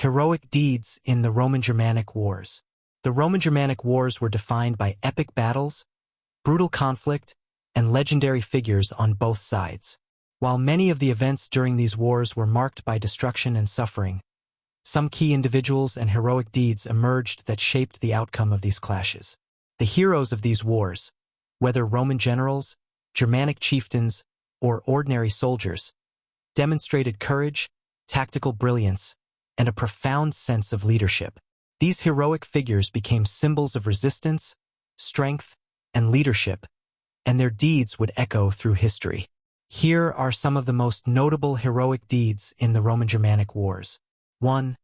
Heroic deeds in the Roman-Germanic Wars. The Roman-Germanic Wars were defined by epic battles, brutal conflict, and legendary figures on both sides. While many of the events during these wars were marked by destruction and suffering, some key individuals and heroic deeds emerged that shaped the outcome of these clashes. The heroes of these wars, whether Roman generals, Germanic chieftains, or ordinary soldiers, demonstrated courage, tactical brilliance, and a profound sense of leadership. These heroic figures became symbols of resistance, strength, and leadership, and their deeds would echo through history. Here are some of the most notable heroic deeds in the Roman-Germanic Wars. 1.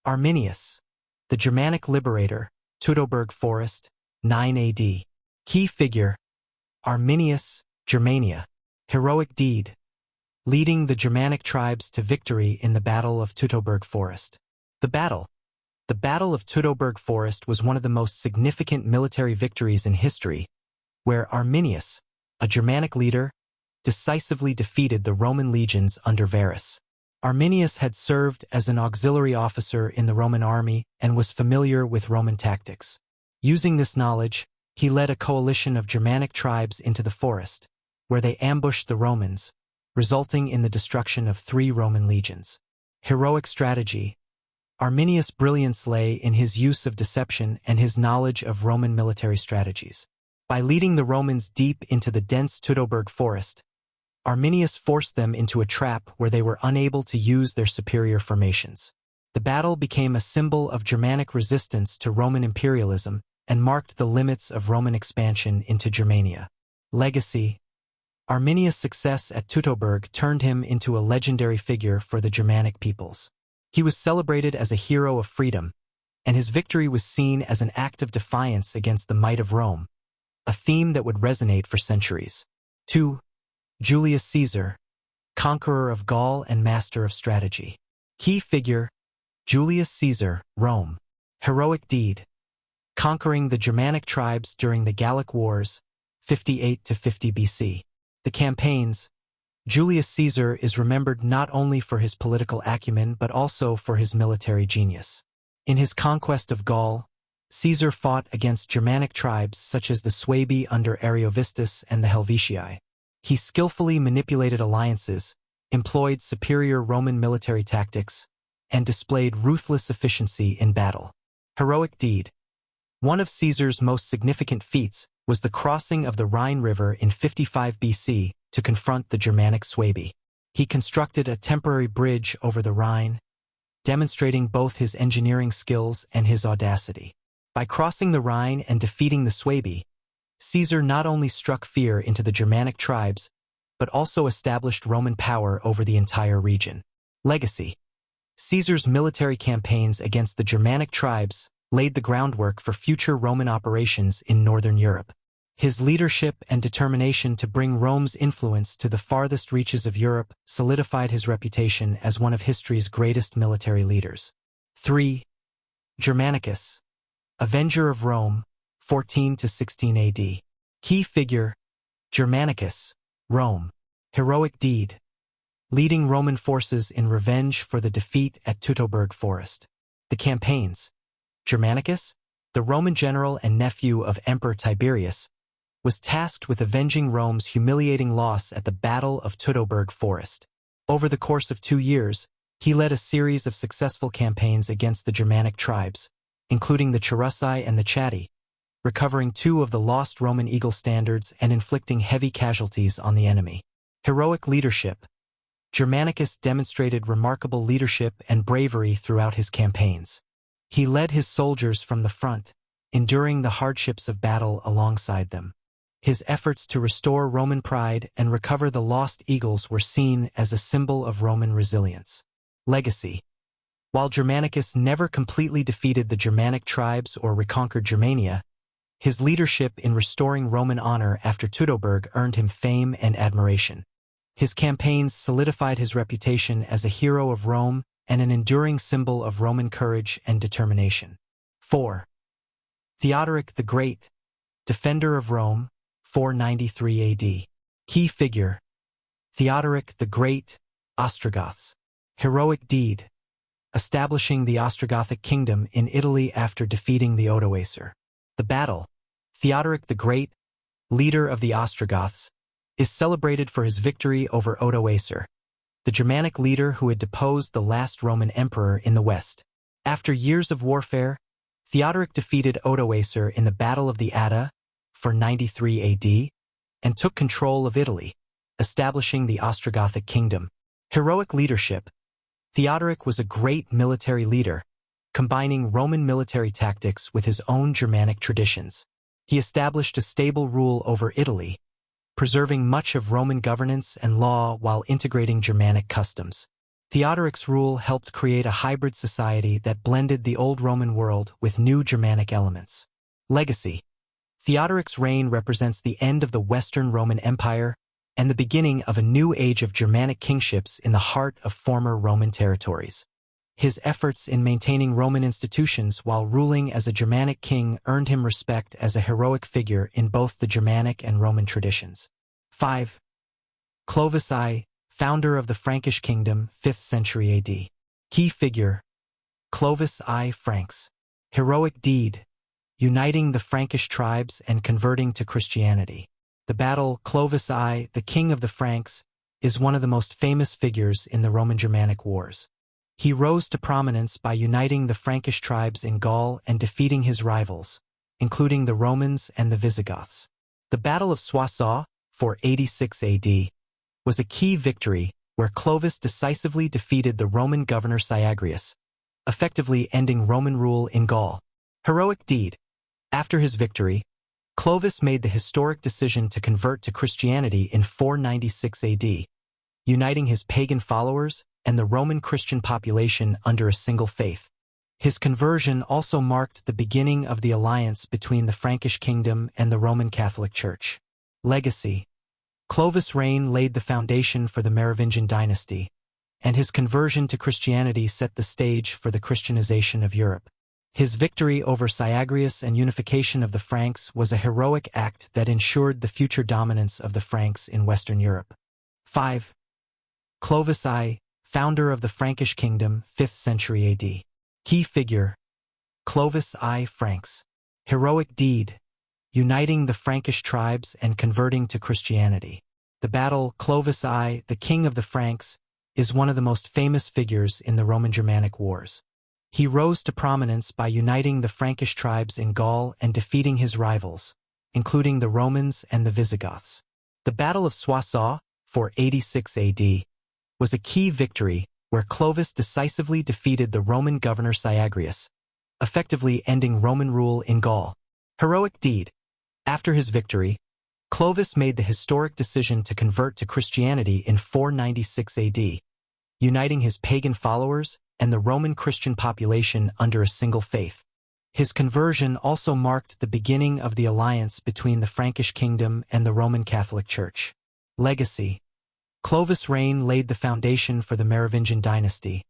Arminius, the Germanic liberator, Teutoburg Forest, 9 AD. Key figure, Arminius, Germania. Heroic deed, leading the Germanic tribes to victory in the Battle of Teutoburg Forest. The Battle of Teutoburg Forest was one of the most significant military victories in history, where Arminius, a Germanic leader, decisively defeated the Roman legions under Varus. Arminius had served as an auxiliary officer in the Roman army and was familiar with Roman tactics. Using this knowledge, he led a coalition of Germanic tribes into the forest, where they ambushed the Romans, resulting in the destruction of 3 Roman legions. Heroic strategy. Arminius' brilliance lay in his use of deception and his knowledge of Roman military strategies. By leading the Romans deep into the dense Teutoburg forest, Arminius forced them into a trap where they were unable to use their superior formations. The battle became a symbol of Germanic resistance to Roman imperialism and marked the limits of Roman expansion into Germania. Legacy. Arminius' success at Teutoburg turned him into a legendary figure for the Germanic peoples. He was celebrated as a hero of freedom, and his victory was seen as an act of defiance against the might of Rome, a theme that would resonate for centuries. 2. Julius Caesar, conqueror of Gaul and master of strategy. Key figure, Julius Caesar, Rome. Heroic deed, conquering the Germanic tribes during the Gallic Wars, 58 to 50 BC. The campaigns. Julius Caesar is remembered not only for his political acumen but also for his military genius. In his conquest of Gaul, Caesar fought against Germanic tribes such as the Suebi under Ariovistus and the Helvetii. He skillfully manipulated alliances, employed superior Roman military tactics, and displayed ruthless efficiency in battle. Heroic deed. One of Caesar's most significant feats was the crossing of the Rhine River in 55 BC to confront the Germanic Suebi. He constructed a temporary bridge over the Rhine, demonstrating both his engineering skills and his audacity. By crossing the Rhine and defeating the Suebi, Caesar not only struck fear into the Germanic tribes, but also established Roman power over the entire region. Legacy. Caesar's military campaigns against the Germanic tribes laid the groundwork for future Roman operations in northern Europe. His leadership and determination to bring Rome's influence to the farthest reaches of Europe solidified his reputation as one of history's greatest military leaders. 3. Germanicus, avenger of Rome, 14 to 16 AD. Key figure, Germanicus, Rome. Heroic deed, leading Roman forces in revenge for the defeat at Teutoburg Forest. The campaigns. Germanicus, the Roman general and nephew of Emperor Tiberius, was tasked with avenging Rome's humiliating loss at the Battle of Teutoburg Forest. Over the course of 2 years, he led a series of successful campaigns against the Germanic tribes, including the Cherusei and the Chatti, recovering 2 of the lost Roman eagle standards and inflicting heavy casualties on the enemy. Heroic leadership. Germanicus demonstrated remarkable leadership and bravery throughout his campaigns. He led his soldiers from the front, enduring the hardships of battle alongside them. His efforts to restore Roman pride and recover the lost eagles were seen as a symbol of Roman resilience. Legacy. While Germanicus never completely defeated the Germanic tribes or reconquered Germania, his leadership in restoring Roman honor after Teutoburg earned him fame and admiration. His campaigns solidified his reputation as a hero of Rome and an enduring symbol of Roman courage and determination. 4. Theodoric the Great, defender of Rome, 493 AD. Key figure, Theodoric the Great, Ostrogoths. Heroic deed, establishing the Ostrogothic kingdom in Italy after defeating the Odoacer. The battle, Theodoric the Great, leader of the Ostrogoths, is celebrated for his victory over Odoacer, the Germanic leader who had deposed the last Roman emperor in the west. After years of warfare, Theodoric defeated Odoacer in the Battle of the Adda for 93 AD and took control of Italy, establishing the Ostrogothic kingdom. Heroic leadership. Theodoric was a great military leader, combining Roman military tactics with his own Germanic traditions. He established a stable rule over Italy, preserving much of Roman governance and law while integrating Germanic customs. Theodoric's rule helped create a hybrid society that blended the old Roman world with new Germanic elements. Legacy. Theodoric's reign represents the end of the Western Roman Empire and the beginning of a new age of Germanic kingships in the heart of former Roman territories. His efforts in maintaining Roman institutions while ruling as a Germanic king earned him respect as a heroic figure in both the Germanic and Roman traditions. 5. Clovis I, founder of the Frankish kingdom, 5th century AD. Key figure: Clovis I Franks. Heroic deed: uniting the Frankish tribes and converting to Christianity. The battle Clovis I, the king of the Franks, is one of the most famous figures in the Roman-Germanic wars. He rose to prominence by uniting the Frankish tribes in Gaul and defeating his rivals, including the Romans and the Visigoths. The Battle of Soissons, 486 AD, was a key victory where Clovis decisively defeated the Roman governor Syagrius, effectively ending Roman rule in Gaul. Heroic deed. After his victory, Clovis made the historic decision to convert to Christianity in 496 AD, uniting his pagan followers and the Roman Christian population under a single faith. His conversion also marked the beginning of the alliance between the Frankish kingdom and the Roman Catholic Church. Legacy. Clovis' reign laid the foundation for the Merovingian dynasty, and his conversion to Christianity set the stage for the Christianization of Europe. His victory over Syagrius and unification of the Franks was a heroic act that ensured the future dominance of the Franks in Western Europe. 5. Clovis I, founder of the Frankish kingdom, 5th century AD. Key figure: Clovis I Franks. Heroic deed: uniting the Frankish tribes and converting to Christianity. The battle Clovis I, the king of the Franks, is one of the most famous figures in the Roman-Germanic wars. He rose to prominence by uniting the Frankish tribes in Gaul and defeating his rivals, including the Romans and the Visigoths. The Battle of Soissons, 486 AD, was a key victory where Clovis decisively defeated the Roman governor Syagrius, effectively ending Roman rule in Gaul. Heroic deed. After his victory, Clovis made the historic decision to convert to Christianity in 496 AD, uniting his pagan followers and the Roman Christian population under a single faith. His conversion also marked the beginning of the alliance between the Frankish kingdom and the Roman Catholic Church. Legacy. Clovis' reign laid the foundation for the Merovingian dynasty,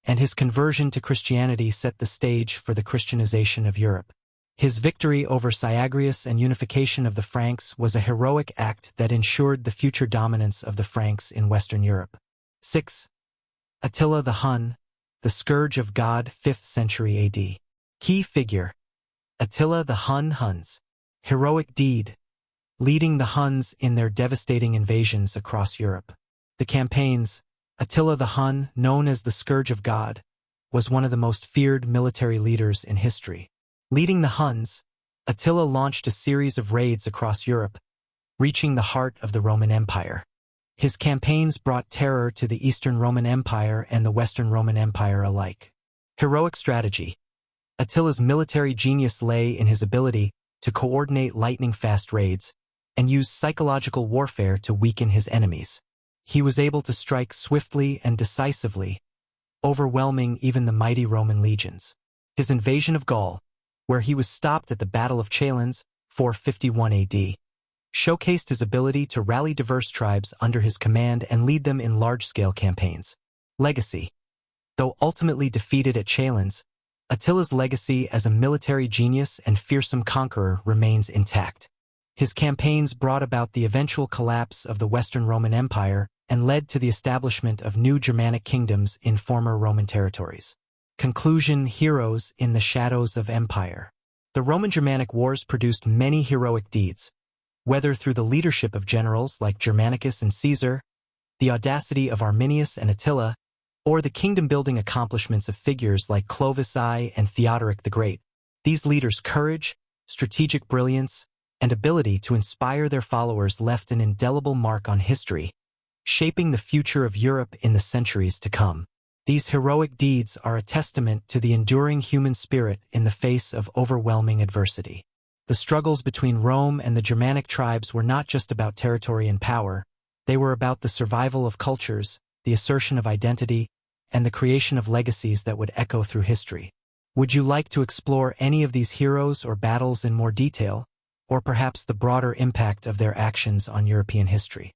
and his conversion to Christianity set the stage for the Christianization of Europe. His victory over Syagrius and unification of the Franks was a heroic act that ensured the future dominance of the Franks in Western Europe. 6. Attila the Hun, the Scourge of God, 5th century AD. Key figure: Attila the Huns. Heroic deed: leading the Huns in their devastating invasions across Europe. The campaigns, Attila the Hun, known as the Scourge of God, was one of the most feared military leaders in history. Leading the Huns, Attila launched a series of raids across Europe, reaching the heart of the Roman Empire. His campaigns brought terror to the Eastern Roman Empire and the Western Roman Empire alike. Heroic strategy. Attila's military genius lay in his ability to coordinate lightning-fast raids and use psychological warfare to weaken his enemies. He was able to strike swiftly and decisively, overwhelming even the mighty Roman legions. His invasion of Gaul, where he was stopped at the Battle of Chalons, 451 AD, showcased his ability to rally diverse tribes under his command and lead them in large-scale campaigns. Legacy. Though ultimately defeated at Chalons, Attila's legacy as a military genius and fearsome conqueror remains intact. His campaigns brought about the eventual collapse of the Western Roman Empire and led to the establishment of new Germanic kingdoms in former Roman territories. Conclusion: heroes in the shadows of empire. The Roman-Germanic wars produced many heroic deeds, whether through the leadership of generals like Germanicus and Caesar, the audacity of Arminius and Attila, or the kingdom-building accomplishments of figures like Clovis I and Theodoric the Great. These leaders' courage, strategic brilliance, and ability to inspire their followers left an indelible mark on history, shaping the future of Europe in the centuries to come. These heroic deeds are a testament to the enduring human spirit in the face of overwhelming adversity. The struggles between Rome and the Germanic tribes were not just about territory and power, they were about the survival of cultures, the assertion of identity, and the creation of legacies that would echo through history. Would you like to explore any of these heroes or battles in more detail, or perhaps the broader impact of their actions on European history?